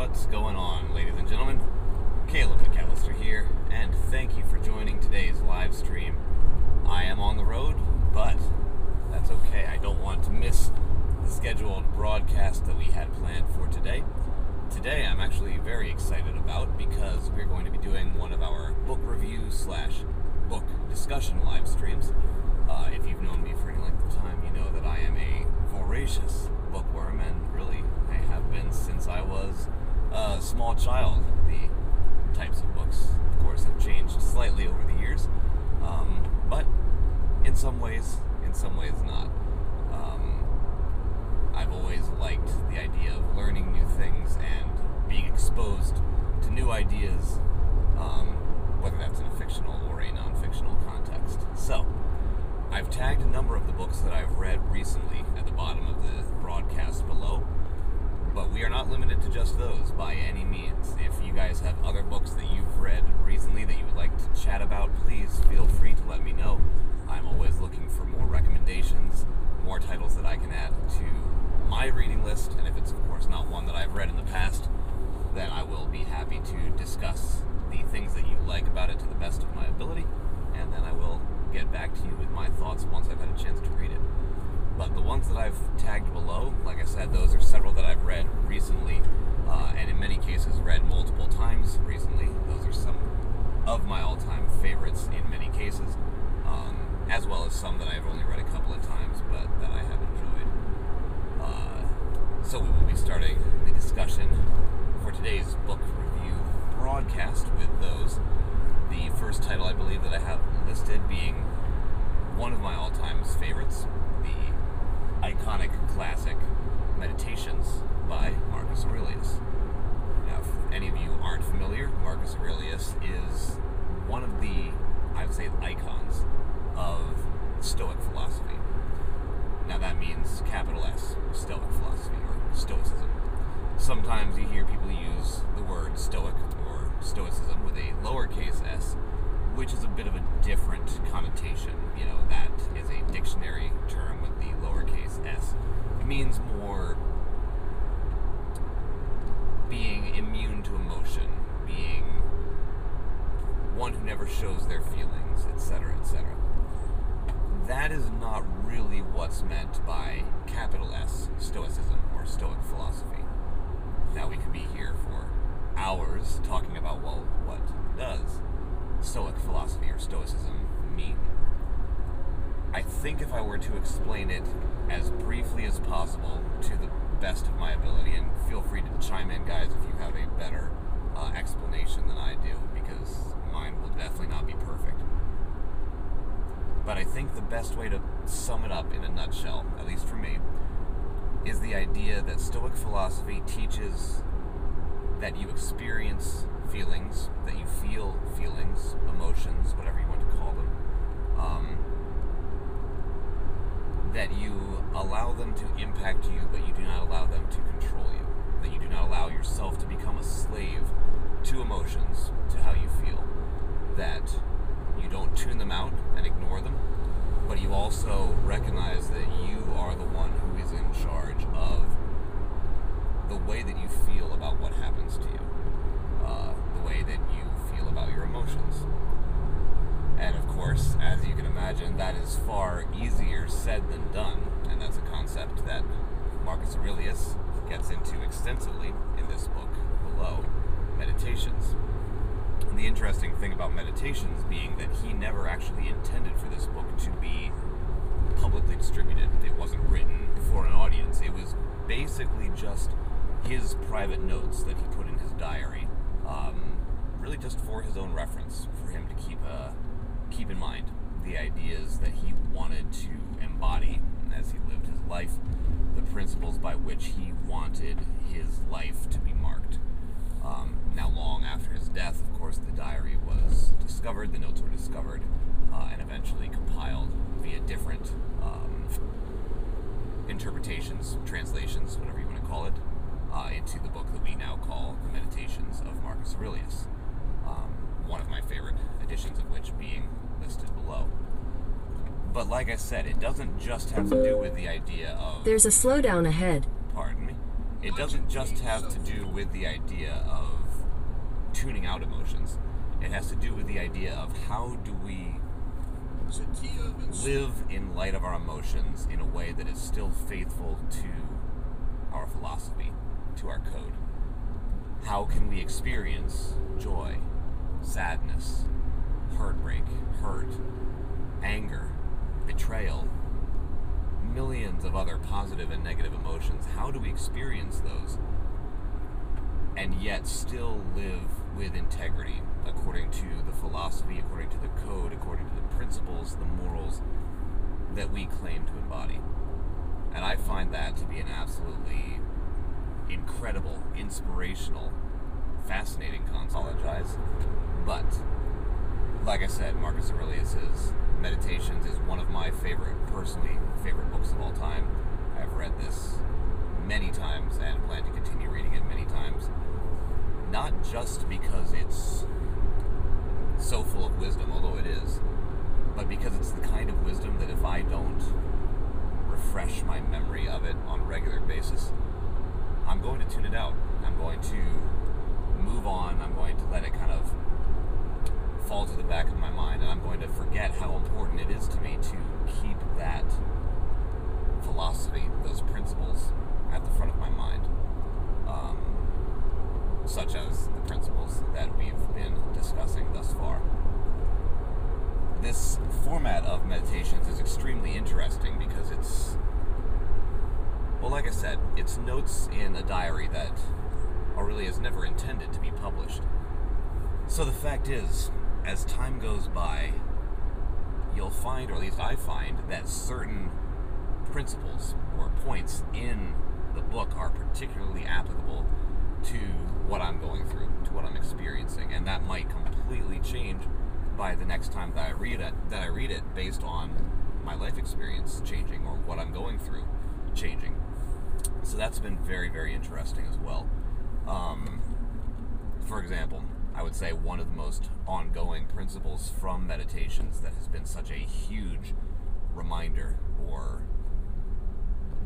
What's going on, ladies and gentlemen? Caleb McAllister here, and thank you for joining today's live stream. I am on the road, but that's okay. I don't want to miss the scheduled broadcast that we had planned for today. Today I'm actually very excited about because we're going to be doing one of our book review / book discussion live streams. If you've known me for any length of time, you know that I am a voracious bookworm, and really I have been since I was a small child. The types of books, of course, have changed slightly over the years, but in some ways not. I've always liked the idea of learning new things and being exposed to new ideas, whether that's in a fictional or a non-fictional context. So, I've tagged a number of the books that I've read recently at the bottom of the broadcast below, but we are not limited to just those by any means. If you guys have other books that you've read recently that you would like to chat about, please feel free to let me know. I'm always looking for more recommendations, more titles that I can add to my reading list, and if it's of course not one that I've read in the past, then I will be happy to discuss the things that you like about it to the best of my ability, and then I will get back to you with my thoughts once I've had a chance to read it. But the ones that I've tagged below, like I said, those are several that I've read recently, and in many cases read multiple times recently. Those are some of my all-time favorites in many cases, as well as some that I've only read a couple of times, but that I have enjoyed. So we will be starting the discussion for today's book review broadcast with those. The first title I believe that I have listed being one of my all-time favorites, the iconic classic Meditations by Marcus Aurelius. Now, if any of you aren't familiar, Marcus Aurelius is one of the, I would say, icons of Stoic philosophy. Now that means capital S, Stoic philosophy, or Stoicism. Sometimes you hear people use the word Stoic or Stoicism with a lowercase s, which is a bit of a different connotation. You know, that is a dictionary term with the lowercase s. It means more being immune to emotion, being one who never shows their feelings, etc., etc. That is not really what's meant by capital S, Stoicism, or Stoic philosophy. Now, we could be here for hours talking about, well, what does Stoic philosophy or Stoicism mean? I think if I were to explain it as briefly as possible to the best of my ability, and feel free to chime in, guys, if you have a better explanation than I do, because mine will definitely not be perfect. But I think the best way to sum it up in a nutshell, at least for me, is the idea that Stoic philosophy teaches that you experience feelings, that you feel feelings, emotions, whatever you want to call them, that you allow them to impact you, but you do not allow them to control you, that you do not allow yourself to become a slave to emotions, to how you feel, that you don't tune them out and ignore them, but you also recognize that you are the one who is in charge of the way that you feel about what happens to you, the way that you feel about your emotions. And of course, as you can imagine, that is far easier said than done, and that's a concept that Marcus Aurelius gets into extensively in this book below, Meditations. And the interesting thing about Meditations being that he never actually intended for this book to be publicly distributed. It wasn't written for an audience. It was basically just his private notes that he put in his diary, really just for his own reference, for him to keep in mind the ideas that he wanted to embody as he lived his life, the principles by which he wanted his life to be marked. Now, long after his death, of course, the diary was discovered, the notes were discovered, and eventually compiled via different interpretations, translations, whatever you want to call it, into the book that we now call The Meditations of Marcus Aurelius. One of my favorite editions of which being listed below. But like I said, it doesn't just have to do with the idea of... There's a slowdown ahead. Pardon me? it doesn't just have to do with the idea of tuning out emotions. It has to do with the idea of how do we live in light of our emotions in a way that is still faithful to our philosophy, to our code. How can we experience joy, sadness, heartbreak, hurt, anger, betrayal, millions of other positive and negative emotions? How do we experience those and yet still live with integrity according to the philosophy, according to the code, according to the principles, the morals that we claim to embody? And I find that to be an absolutely incredible, inspirational, fascinating concept. But, like I said, Marcus Aurelius's Meditations is one of my personally favorite books of all time. I've read this many times and plan to continue reading it many times. Not just because it's so full of wisdom, although it is, but because it's the kind of wisdom that if I don't refresh my memory of it on a regular basis, I'm going to tune it out. I'm going to move on. I'm going to let it kind of fall to the back of my mind, and I'm going to forget how important it is to me to keep that philosophy, those principles, at the front of my mind, such as the principles that we've been discussing thus far. This format of meditations is extremely interesting because it's, well, like I said, it's notes in a diary that Aurelius never intended to be published. So the fact is, as time goes by, you'll find, or at least I find, that certain principles or points in the book are particularly applicable to what I'm going through, to what I'm experiencing, and that might completely change by the next time that I read it based on my life experience changing or what I'm going through changing. So that's been very, very interesting as well. For example, I would say one of the most ongoing principles from Meditations that has been such a huge reminder, or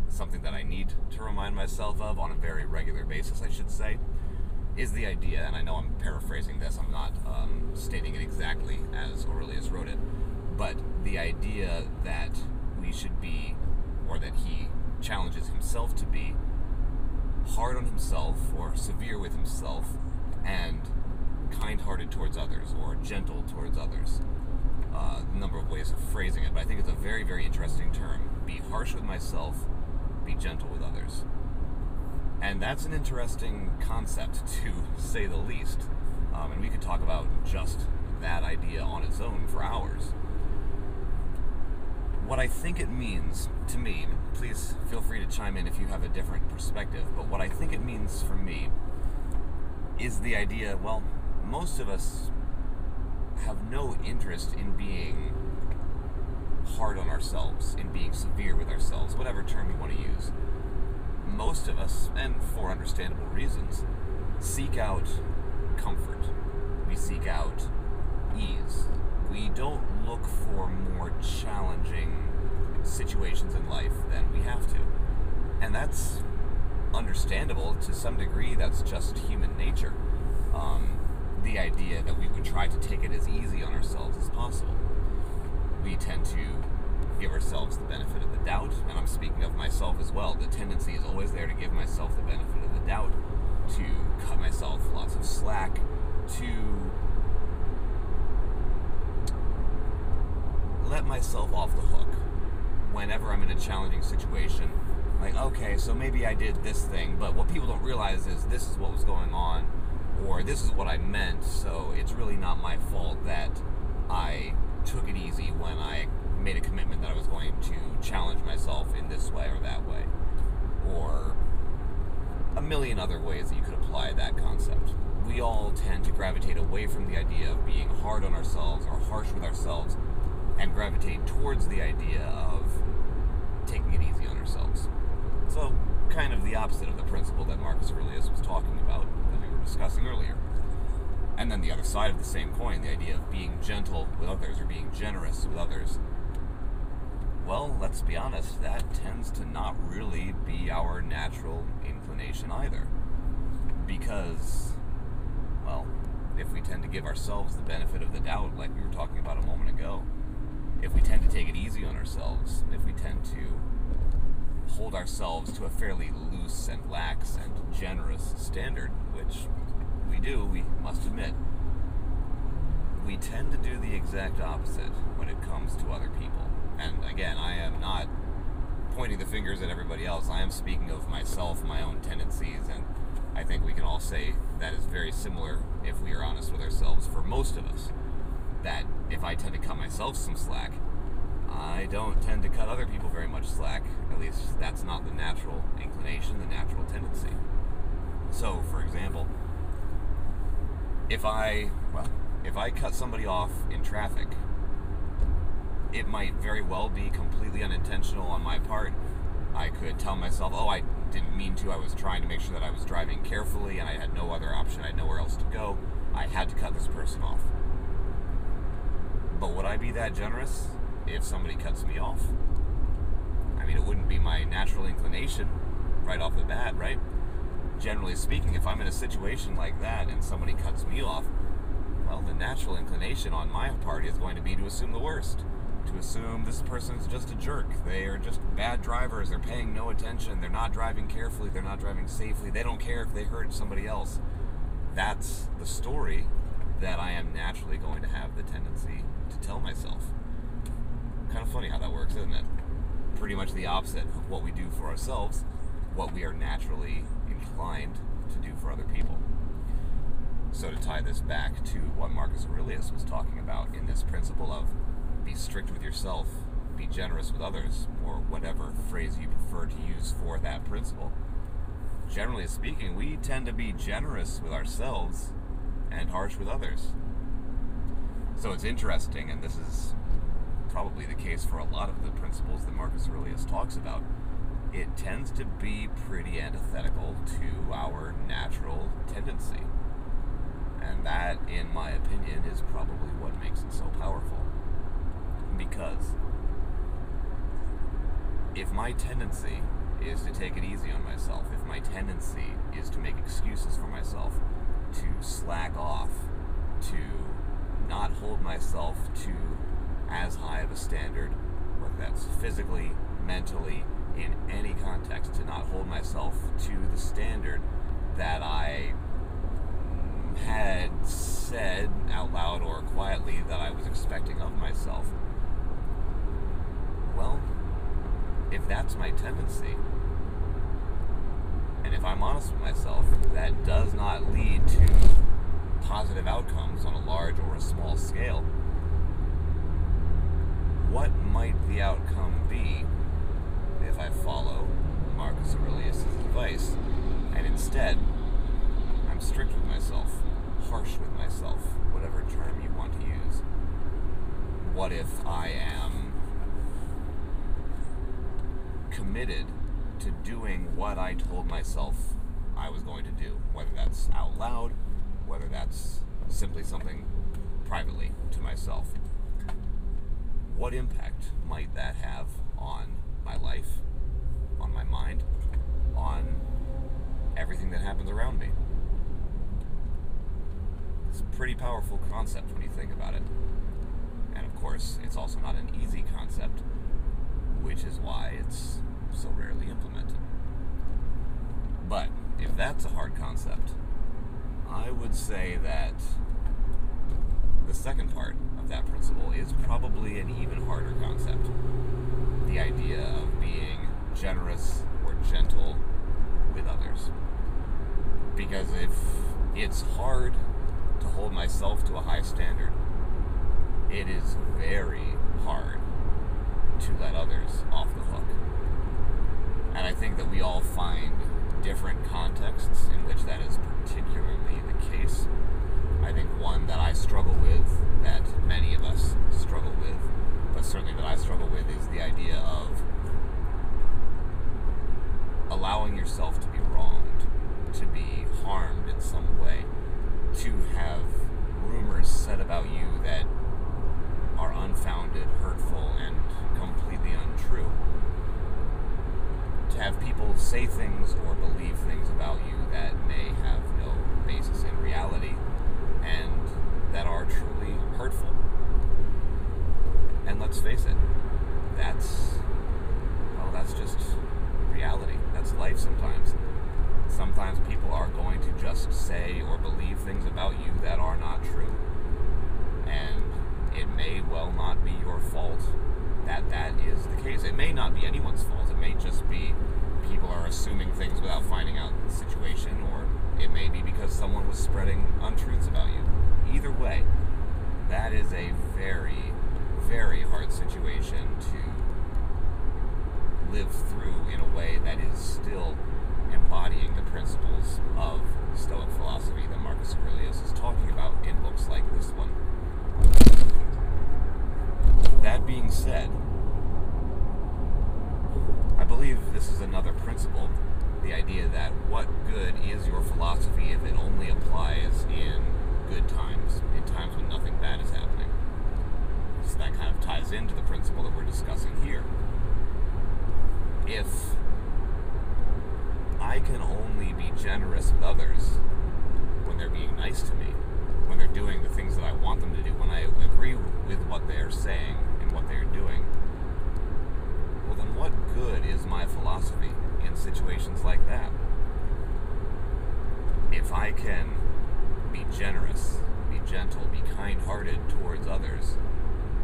something that I need to remind myself of on a very regular basis, I should say, is the idea, and I know I'm paraphrasing this, I'm not stating it exactly as Aurelius wrote it, but the idea that we should be, or that he challenges himself to be, hard on himself or severe with himself and kind-hearted towards others or gentle towards others. A number of ways of phrasing it, but I think it's a very, very interesting term. Be harsh with myself, be gentle with others. And that's an interesting concept, to say the least. And we could talk about just that idea on its own for hours. What I think it means to me, please feel free to chime in if you have a different perspective, but what I think it means for me is the idea, well, most of us have no interest in being hard on ourselves, in being severe with ourselves, whatever term you want to use. Most of us, and for understandable reasons, seek out comfort. We seek out ease. We don't look for more challenging situations in life than we have to. And that's understandable to some degree. That's just human nature. The idea that we would try to take it as easy on ourselves as possible. We tend to give ourselves the benefit of the doubt, and I'm speaking of myself as well. The tendency is always there to give myself the benefit of the doubt, to cut myself lots of slack, to let myself off the hook whenever I'm in a challenging situation. Like, okay, so maybe I did this thing, but what people don't realize is this is what was going on, or this is what I meant, so it's really not my fault that I took it easy when I made a commitment that I was going to challenge myself in this way or that way. Or a million other ways that you could apply that concept. We all tend to gravitate away from the idea of being hard on ourselves or harsh with ourselves, and gravitate towards the idea of taking it easy on ourselves. So, kind of the opposite of the principle that Marcus Aurelius was talking about, that we were discussing earlier. And then the other side of the same coin, the idea of being gentle with others or being generous with others. well, let's be honest, that tends to not really be our natural inclination either. Because, well, if we tend to give ourselves the benefit of the doubt, like we were talking about a moment ago, if we tend to take it easy on ourselves, if we tend to hold ourselves to a fairly loose and lax and generous standard, which we do, we must admit, we tend to do the exact opposite when it comes to other people. And again, I am not pointing the fingers at everybody else. I am speaking of myself, my own tendencies, and I think we can all say that is very similar, if we are honest with ourselves, for most of us. That if I tend to cut myself some slack, I don't tend to cut other people very much slack. At least that's not the natural inclination, the natural tendency. So, for example, if I cut somebody off in traffic, it might very well be completely unintentional on my part. I could tell myself, oh, I didn't mean to. I was trying to make sure that I was driving carefully and I had no other option. I had nowhere else to go. I had to cut this person off. But would I be that generous if somebody cuts me off? I mean, it wouldn't be my natural inclination right off the bat, right? Generally speaking, if I'm in a situation like that and somebody cuts me off, well, the natural inclination on my part is going to be to assume the worst. To assume this person's just a jerk. They are just bad drivers. They're paying no attention. They're not driving carefully. They're not driving safely. They don't care if they hurt somebody else. That's the story that I am naturally going to have the tendency to tell myself. Kind of funny how that works, isn't it? Pretty much the opposite of what we do for ourselves, what we are naturally inclined to do for other people. So to tie this back to what Marcus Aurelius was talking about in this principle of be strict with yourself, be generous with others, or whatever phrase you prefer to use for that principle. Generally speaking, we tend to be generous with ourselves and harsh with others. So it's interesting, and this is probably the case for a lot of the principles that Marcus Aurelius talks about. It tends to be pretty antithetical to our natural tendency. And that, in my opinion, is probably what makes it so powerful. Because if my tendency is to take it easy on myself, if my tendency is to make excuses for myself, to slack off, to not hold myself to as high of a standard, whether that's physically, mentally, in any context, to not hold myself to the standard that I had said out loud or quietly that I was expecting of myself, well, if that's my tendency, and if I'm honest with myself, that does not lead to positive outcomes on a large or a small scale, what might the outcome be if I follow Marcus Aurelius' advice, and instead, I'm strict with myself, harsh with myself, whatever term you want to use? What if I am committed to doing what I told myself I was going to do, whether that's out loud, whether that's simply something privately to myself? What impact might that have on my life, on my mind, on everything that happens around me? It's a pretty powerful concept when you think about it. And of course, it's also not an easy concept, which is why it's so rarely implemented. But if that's a hard concept, I would say that the second part of that principle is probably an even harder concept. The idea of being generous or gentle with others. Because if it's hard to hold myself to a high standard, it is very hard to let others off the hook. And I think that we all find different contexts in which that is particularly the case. I think one that I struggle with, that many of us struggle with, but certainly that I struggle with, is the idea of allowing yourself to be wronged, to be harmed in some way, to have rumors said about you that are unfounded, hurtful, and completely untrue. say or believe things about you that are not true. And it may well not be your fault that that is the case. It may not be anyone's fault. It may just be people are assuming things without finding out the situation, or it may be because someone was spreading untruths about you. Either way, that is a very, very hard situation to live through in a way that is still embodying the principles of Stoic philosophy that Marcus Aurelius is talking about in books like this one. That being said, I believe this is another principle, the idea that what good is your philosophy if it only applies in good times, in times when nothing bad is happening. So that kind of ties into the principle that we're discussing here. If I can only be generous with others when they're being nice to me, when they're doing the things that I want them to do, when I agree with what they're saying and what they're doing, well then what good is my philosophy in situations like that? If I can be generous, be gentle, be kind-hearted towards others,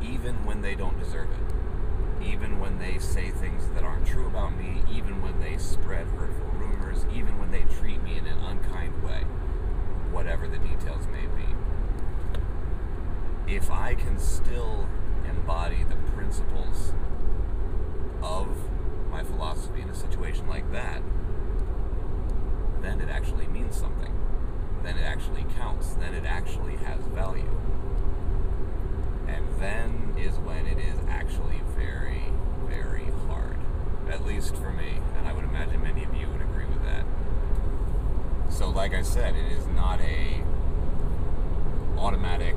even when they don't deserve it, even when they say things that aren't true about me, even when they spread hurtful rumors, even when they treat me in an unkind way, whatever the details may be. If I can still embody the principles of my philosophy in a situation like that, then it actually means something. Then it actually counts. Then it actually has value. And then is when it is actually very, very hard. At least for me, and I would imagine many of you would agree with that. So like I said, it is not a automatic,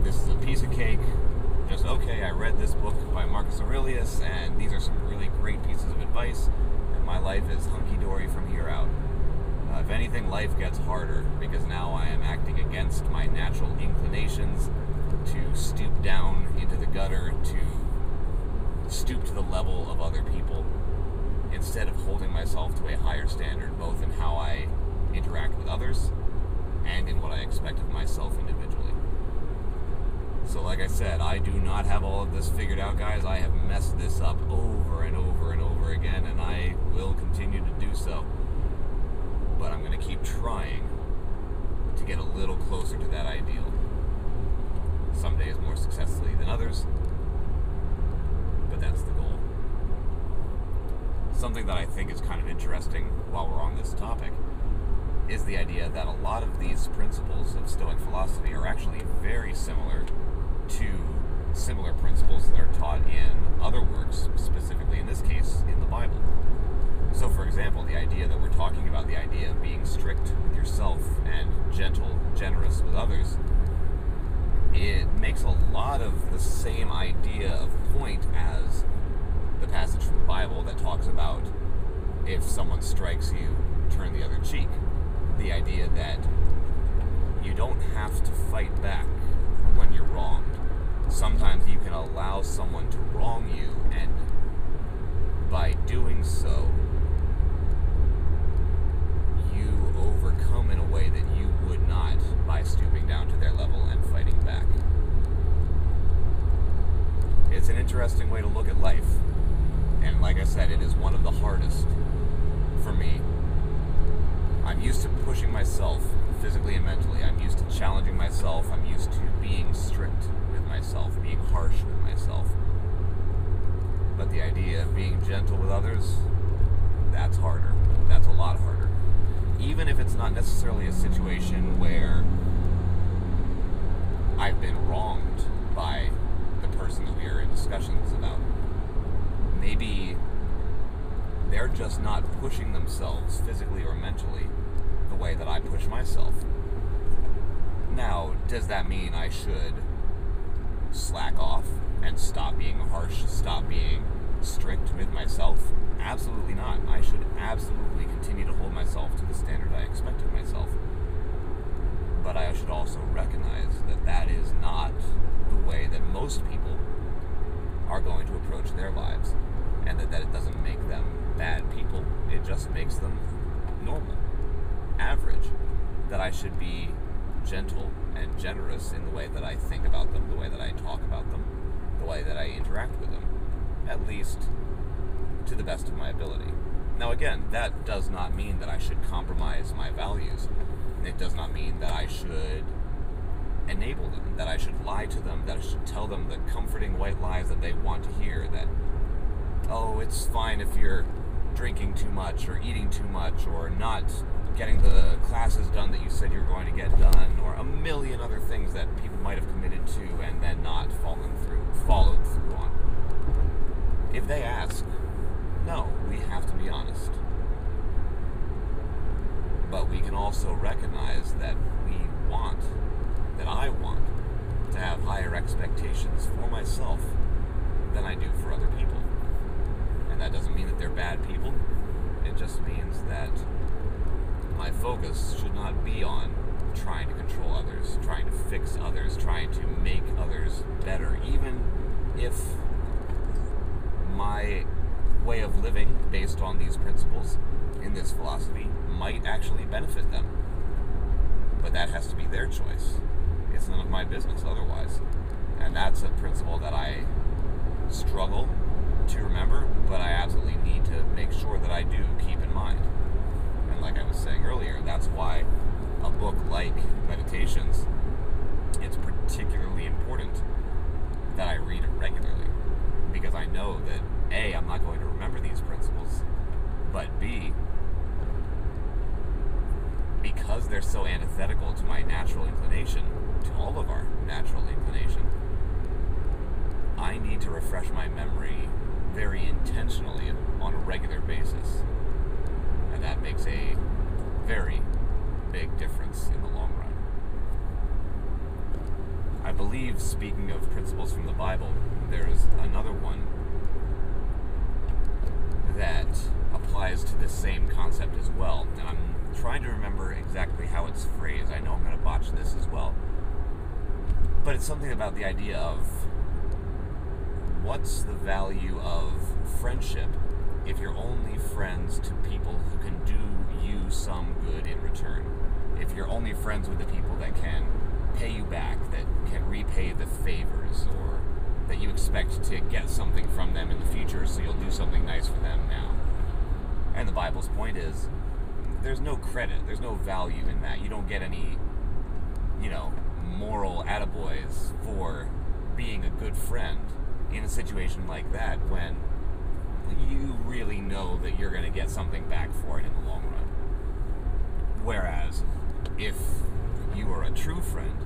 this is a piece of cake, just okay, I read this book by Marcus Aurelius, and these are some really great pieces of advice, and my life is hunky-dory from here out. If anything, life gets harder, because now I am acting against my natural inclinations to stoop down into the gutter, to stoop to the level of other people, instead of holding myself to a higher standard, both in how I interact with others and in what I expect of myself individually. So like I said, I do not have all of this figured out, guys. I have messed this up over and over and over again, and I will continue to do so. But I'm going to keep trying to get a little closer to that ideal. Some days more successfully than others, but that's the goal. Something that I think is kind of interesting while we're on this topic is the idea that a lot of these principles of Stoic philosophy are actually very similar to similar principles that are taught in other works, specifically in this case, in the Bible. So for example, the idea that we're talking about, the idea of being strict with yourself and gentle, generous with others, it makes a lot of the same idea of point as the passage from the Bible that talks about if someone strikes you, turn the other cheek. The idea that you don't have to fight back when you're wronged. Sometimes you can allow someone to wrong you, and by doing so, you overcome in a way that you would not by stooping down to their level and fighting back. It's an interesting way to look at life, and like I said, it is one of the hardest for me. I'm used to pushing myself physically and mentally. I'm used to challenging myself. I'm used to being strict with myself, being harsh with myself. But the idea of being gentle with others, that's harder. That's a lot harder. Even if it's not necessarily a situation where I've been wronged by the person that we are in discussions about. Maybe they're just not pushing themselves physically or mentally the way that I push myself. Now, does that mean I should slack off and stop being harsh, stop being strict with myself? Absolutely not. I should absolutely continue to hold myself to the standard I expect of myself. But I should also recognize that that is not the way that most people are going to approach their lives, and that it doesn't make them bad people. It just makes them normal, average, I should be gentle and generous in the way that I think about them, the way that I talk about them, the way that I interact with them, at least to the best of my ability. Now again, that does not mean that I should compromise my values. It does not mean that I should enable them, that I should lie to them, that I should tell them the comforting white lies that they want to hear, that, oh, it's fine if you're drinking too much or eating too much or not getting the classes done that you said you were going to get done, or a million other things that people might have committed to and then not followed through on. If they ask, no, we have to be honest. But we can also recognize that I want to have higher expectations for myself than I do for other people. And that doesn't mean that they're bad people. It just means that my focus should not be on trying to control others, trying to fix others, trying to make others better, even if my way of living based on these principles in this philosophy might actually benefit them. But that has to be their choice. It's none of my business otherwise. And that's a principle that I struggle to remember, but I absolutely need to make sure that I do keep in mind. And like I was saying earlier, that's why a book like Meditations, it's particularly important that I read it regularly. Because I know that A, I'm not going to remember these principles, but B, because they're so antithetical to my natural inclination, to all of our natural inclination, I need to refresh my memory very intentionally on a regular basis. And that makes a very big difference in the long run. I believe, speaking of principles from the Bible, there is another one that applies to the same concept as well. And I'm trying to remember exactly how it's phrased. I know I'm going to botch this as well. But it's something about the idea of what's the value of friendship if you're only friends to people who can do you some good in return? If you're only friends with the people that can pay you back, that can repay the favors, or that you expect to get something from them in the future, so you'll do something nice for them now. And the Bible's point is, there's no credit, there's no value in that. You don't get any, moral attaboys for being a good friend in a situation like that when you really know that you're going to get something back for it in the long run. Whereas, if you are a true friend,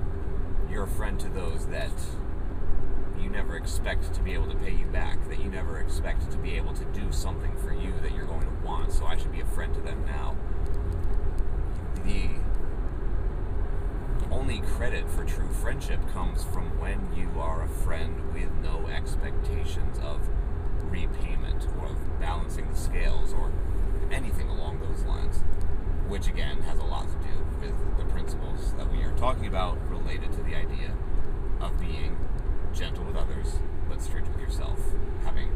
you're a friend to those that you never expect to be able to pay you back, that you never expect to be able to do something for you that you're going to want, so I should be a friend to them now. The only credit for true friendship comes from when you are a friend with no expectations of repayment or of balancing the scales or anything along those lines, which again has a lot to do with the principles that we are talking about related to the idea of being gentle with others but strict with yourself, having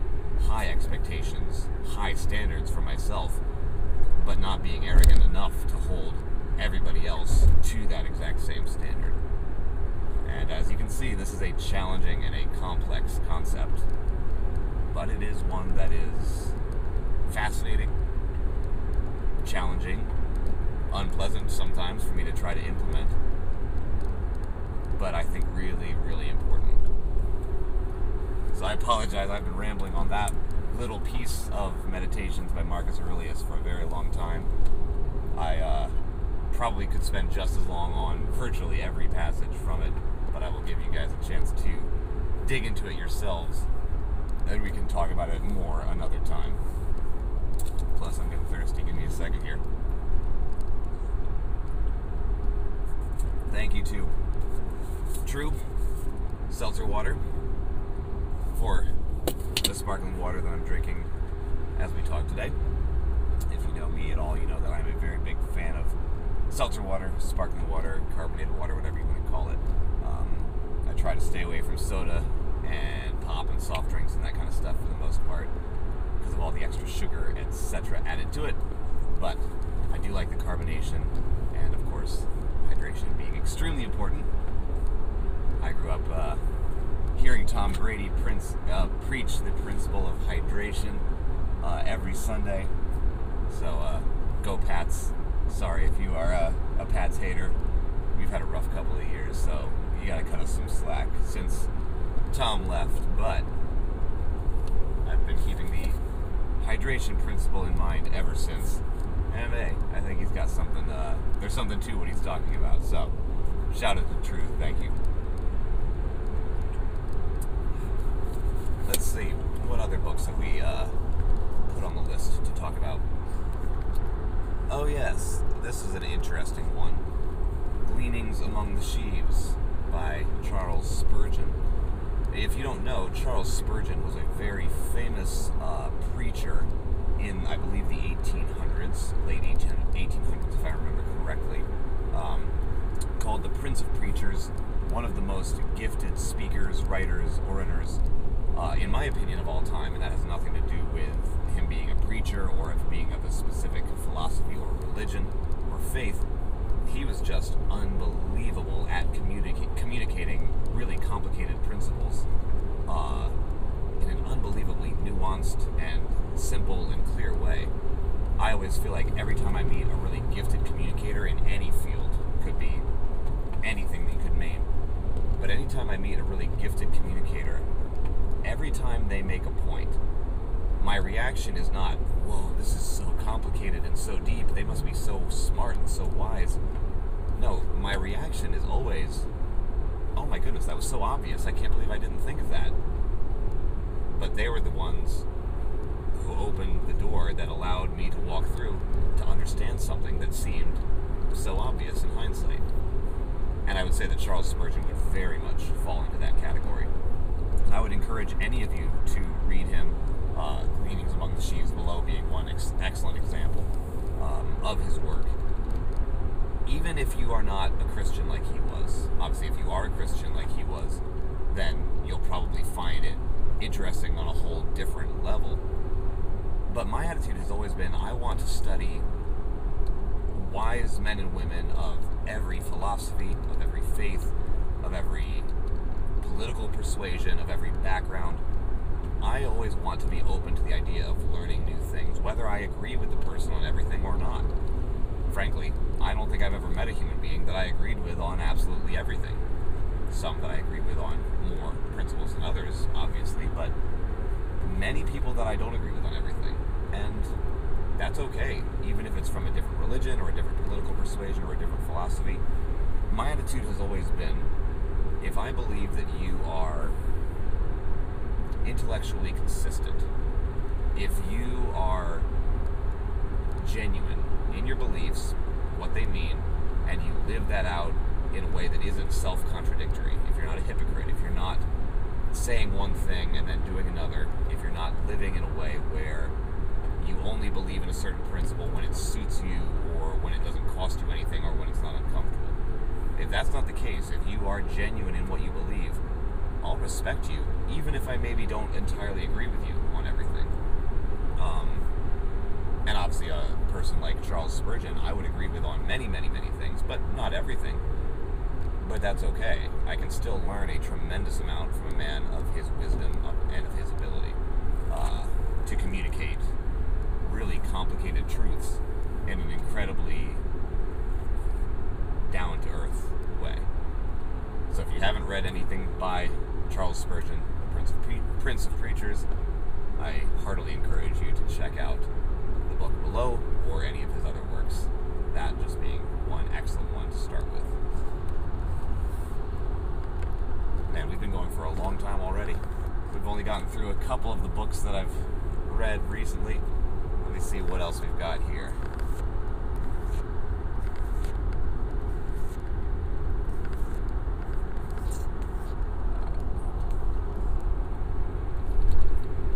high expectations, high standards for myself, but not being arrogant enough to hold everybody else to that exact same standard. And as you can see, this is a challenging and a complex concept, but it is one that is fascinating, challenging, unpleasant sometimes for me to try to implement, but I think really, really important. So I apologize, I've been rambling on that little piece of Meditations by Marcus Aurelius for a very long time. I probably could spend just as long on virtually every passage from it, but I will give you guys a chance to dig into it yourselves, and we can talk about it more another time. Plus, I'm getting thirsty. Give me a second here. Thank you to True Seltzer Water for the sparkling water that I'm drinking as we talk today. If you know me at all, you know that I'm a very big fan of seltzer water, sparkling water, carbonated water, whatever you want to call it. I try to stay away from soda and pop and soft drinks and that kind of stuff for the most part because of all the extra sugar, etc. added to it. But I do like the carbonation and, of course, hydration being extremely important. I grew up hearing Tom Brady preach the principle of hydration every Sunday. So go Pats. Sorry if you are a Pats hater. We've had a rough couple of years, so you gotta cut us some slack since Tom left. But I've been keeping the hydration principle in mind ever since. And hey, I think he's got something, there's something to what he's talking about. So, shout out to Truth, thank you. Let's see, what other books have we put on the list to talk about? Oh yes, this is an interesting one. Gleanings Among the Sheaves by Charles Spurgeon. If you don't know, Charles Spurgeon was a very famous preacher in, I believe, the 1800s, late 1800s, if I remember correctly, called the Prince of Preachers, one of the most gifted speakers, writers, orators, in my opinion, of all time, and that has nothing to do with him being a preacher or of being of a specific philosophy or religion or faith. He was just unbelievable at communicating really complicated principles in an unbelievably nuanced and simple and clear way. I always feel like every time I meet a really gifted communicator in any field, could be anything that you could name, but anytime I meet a really gifted communicator, every time they make a point, my reaction is not, whoa, this is so complicated and so deep, they must be so smart and so wise. No, my reaction is always, oh my goodness, that was so obvious, I can't believe I didn't think of that. But they were the ones who opened the door that allowed me to walk through to understand something that seemed so obvious in hindsight. And I would say that Charles Spurgeon would very much fall into that category. I would encourage any of you to read him, Gleanings Among the Sheaves below being one excellent example of his work. Even if you are not a Christian like he was, obviously if you are a Christian like he was, then you'll probably find it interesting on a whole different level. But my attitude has always been, I want to study wise men and women of every philosophy, of every faith, of every political persuasion, of every background. I always want to be open to the idea of learning new things, whether I agree with the person on everything or not. Frankly, I don't think I've ever met a human being that I agreed with on absolutely everything. Some that I agree with on more principles than others, obviously, but many people that I don't agree with on everything. And that's okay, even if it's from a different religion or a different political persuasion or a different philosophy. My attitude has always been, if I believe that you are intellectually consistent, if you are genuine in your beliefs, what they mean, and you live that out in a way that isn't self-contradictory, if you're not a hypocrite, if you're not saying one thing and then doing another, if you're not living in a way where you only believe in a certain principle when it suits you or when it doesn't cost you anything or when it's not uncomfortable. If that's not the case, if you are genuine in what you believe, I'll respect you, even if I maybe don't entirely agree with you on everything. And obviously a person like Charles Spurgeon, I would agree with on many, many, many things, but not everything. But that's okay. I can still learn a tremendous amount from a man of his wisdom and of his ability to communicate really complicated truths in an incredibly down-to-earth way. So if you haven't read anything by Charles Spurgeon, Prince of Preachers, I heartily encourage you to check out the book below or any of his other works, that just being one excellent one to start with. Man, we've been going for a long time already. We've only gotten through a couple of the books that I've read recently. Let me see what else we've got here.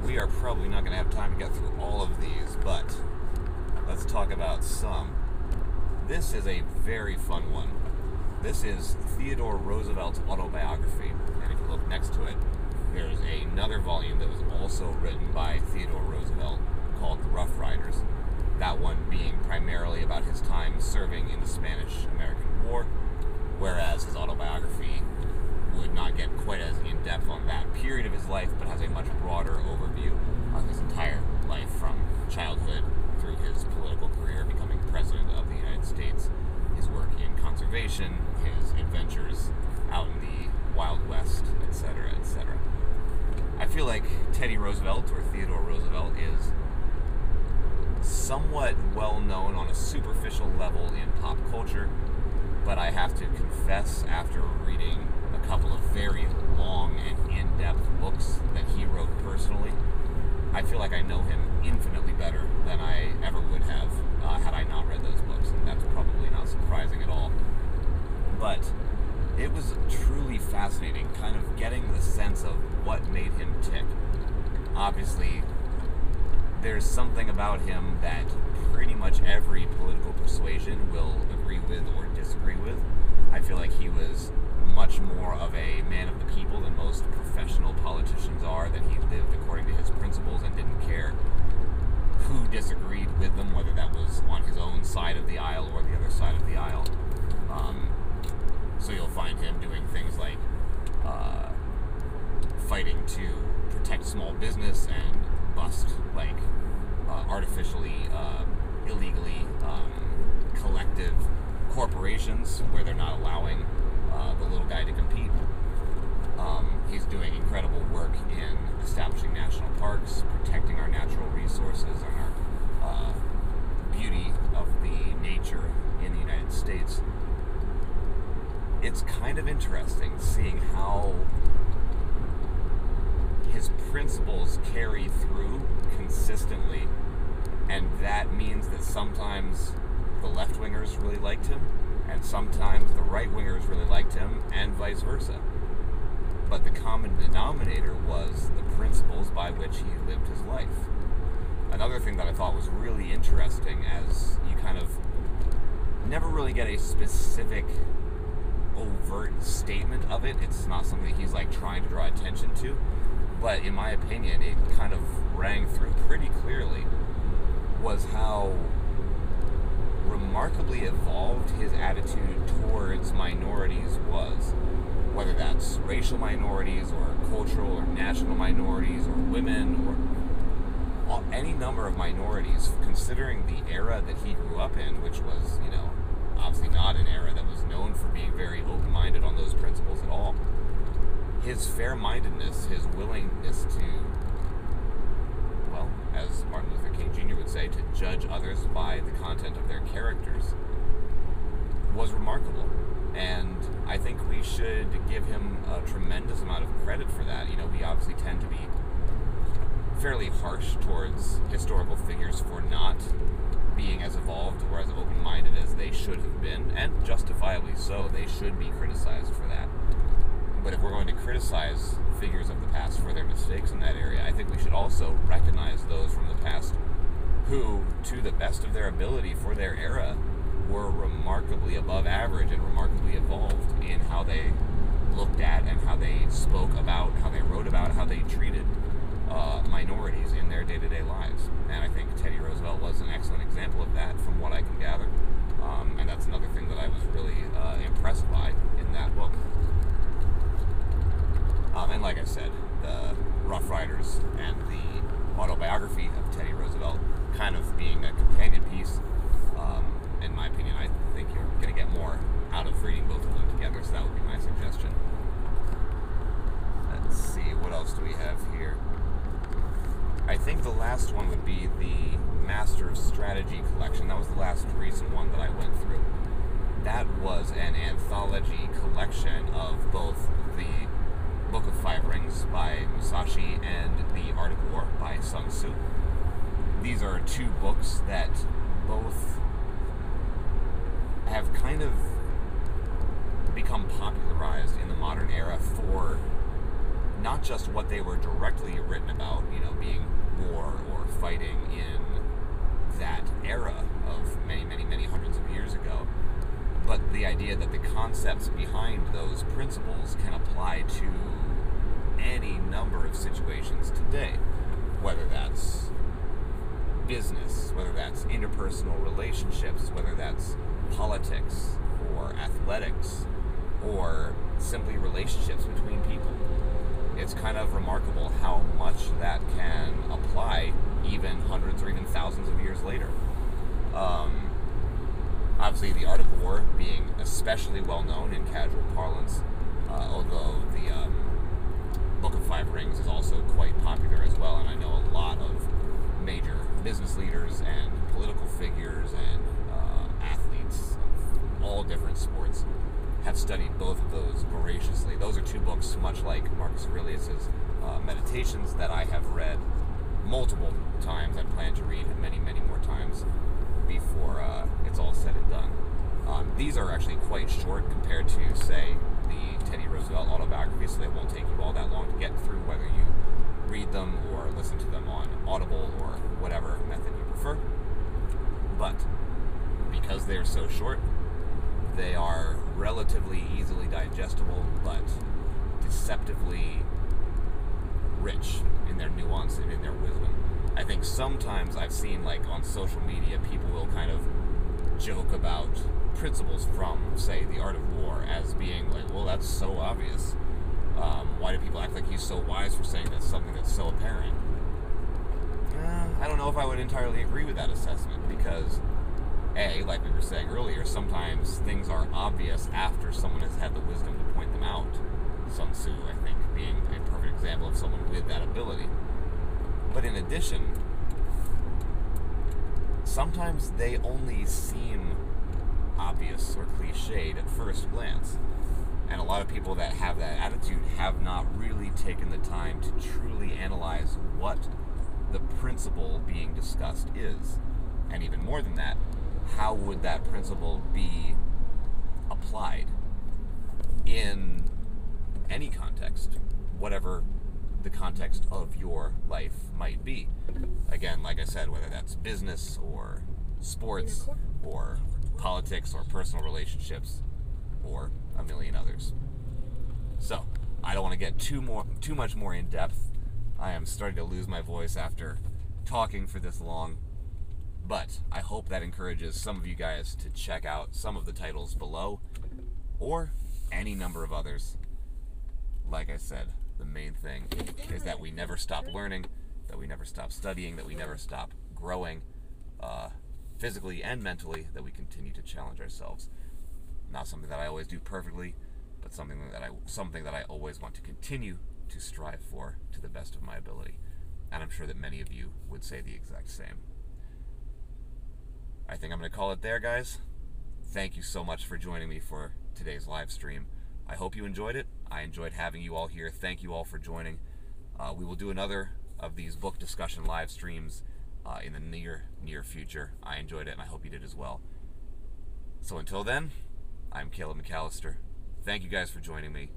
We are probably not going to have time to get through all of these, but let's talk about some. This is a very fun one. This is Theodore Roosevelt's autobiography, and if you look next to it, there's another volume that was also written by Theodore Roosevelt called The Rough Riders. That one being primarily about his time serving in the Spanish-American War, whereas his autobiography would not get quite as in-depth on that period of his life, but has a much broader overview of his entire life from childhood through his political career, becoming president of the United States, his work in conservation, his adventures out in the Wild West, etc., etc. I feel like Teddy Roosevelt, or Theodore Roosevelt, is somewhat well known on a superficial level in pop culture, but I have to confess, after reading a couple of very long and in-depth books that he wrote personally, I feel like I know him infinitely better than I ever would have had I not read those books, and that's probably not surprising at all. But it was truly fascinating, kind of getting the sense of what made him tick. Obviously, there's something about him that pretty much every political persuasion will agree with or disagree with. I feel like he was much more of a man of the people than most professional politicians are, that he lived according to his principles and didn't care who disagreed with them, whether that was on his own side of the aisle or the other side of the aisle. So you'll find him doing things like fighting to protect small business and bust like artificially, illegally collective corporations where they're not allowing the little guy to compete. He's doing incredible work in establishing national parks, protecting our natural resources and our beauty of the nature in the United States. It's kind of interesting seeing how his principles carry through consistently, and that means that sometimes the left-wingers really liked him, and sometimes the right-wingers really liked him, and vice versa. But the common denominator was the principles by which he lived his life. Another thing that I thought was really interesting, as you kind of never really get a specific overt statement of it, it's not something that he's like trying to draw attention to, but in my opinion it kind of rang through pretty clearly, was how remarkably evolved his attitude towards minorities was, whether that's racial minorities or cultural or national minorities or women or any number of minorities, considering the era that he grew up in, which was, obviously not an era that was known for being very open-minded on those principles at all. His fair-mindedness, his willingness to, well, as Martin Luther King Jr. would say, to judge others by the content of their characters, was remarkable. And I think we should give him a tremendous amount of credit for that. We obviously tend to be fairly harsh towards historical figures for not being as evolved or as open-minded as they should have been, and justifiably so. They should be criticized for that. But if we're going to criticize figures of the past for their mistakes in that area, I think we should also recognize those from the past who, to the best of their ability for their era, were remarkably above average and remarkably evolved in how they looked at and how they spoke about, how they wrote about, how they treated minorities in their day-to-day lives. And I think Teddy Roosevelt was an excellent example of that, from what I can gather. And that's another thing that I was really impressed by in that book. And like I said, the Rough Riders and the autobiography of Teddy Roosevelt kind of being a companion piece. In my opinion, I think you're going to get more out of reading both of them together, so that would be my suggestion. Let's see, what else do we have here? I think the last one would be the Master of Strategy collection. That was the last recent one that I went through. That was an anthology collection of both the Book of Five Rings by Musashi and The Art of War by Sun Tzu. These are two books that both have kind of become popularized in the modern era for not just what they were directly written about, being war or fighting in that era of many hundreds of years ago, but the idea that the concepts behind those principles can apply to any number of situations today, whether that's business, whether that's interpersonal relationships, whether that's politics or athletics or simply relationships between people. It's kind of remarkable how much that can apply even hundreds or even thousands of years later. Obviously, the art of war being especially well known in casual parlance, although the Book of Five Rings is also quite popular as well, and I know a lot of major business leaders and political figures and athletes of all different sports have studied both of those voraciously. Those are two books, much like Marcus Aurelius's Meditations, that I have read multiple times and plan to read many, many more times before it's all said and done. These are actually quite short compared to, say, the Teddy Roosevelt autobiography, so they won't take you all that long to get through, whether you read them or listen to them on Audible or whatever method you prefer. But because they're so short, they are relatively easily digestible, but deceptively rich in their nuance and in their wisdom. I think sometimes I've seen, like, on social media, people will kind of joke about principles from, say, The Art of War as being like, well, that's so obvious. Why do people act like he's so wise for saying that's something that's so apparent? I don't know if I would entirely agree with that assessment, because A, like we were saying earlier, sometimes things are obvious after someone has had the wisdom to point them out. Sun Tzu, I think, being a perfect example of someone with that ability. But in addition, sometimes they only seem obvious or cliched at first glance. And a lot of people that have that attitude have not really taken the time to truly analyze what the principle being discussed is. And even more than that, how would that principle be applied in any context, whatever the context of your life might be. Again, like I said, whether that's business or sports or politics or personal relationships or a million others. So, I don't want to get too much more in depth. I am starting to lose my voice after talking for this long, but I hope that encourages some of you guys to check out some of the titles below, or any number of others. Like I said, the main thing is that we never stop learning, that we never stop studying, that we never stop growing, physically and mentally, that we continue to challenge ourselves. Not something that I always do perfectly, but something that I always want to continue to strive for to the best of my ability. And I'm sure that many of you would say the exact same. I think I'm going to call it there, guys. Thank you so much for joining me for today's live stream. I hope you enjoyed it. I enjoyed having you all here. Thank you all for joining. We will do another of these book discussion live streams in the near future. I enjoyed it, and I hope you did as well. So until then, I'm Caleb McAllister. Thank you guys for joining me,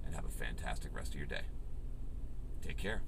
and have a fantastic rest of your day. Take care.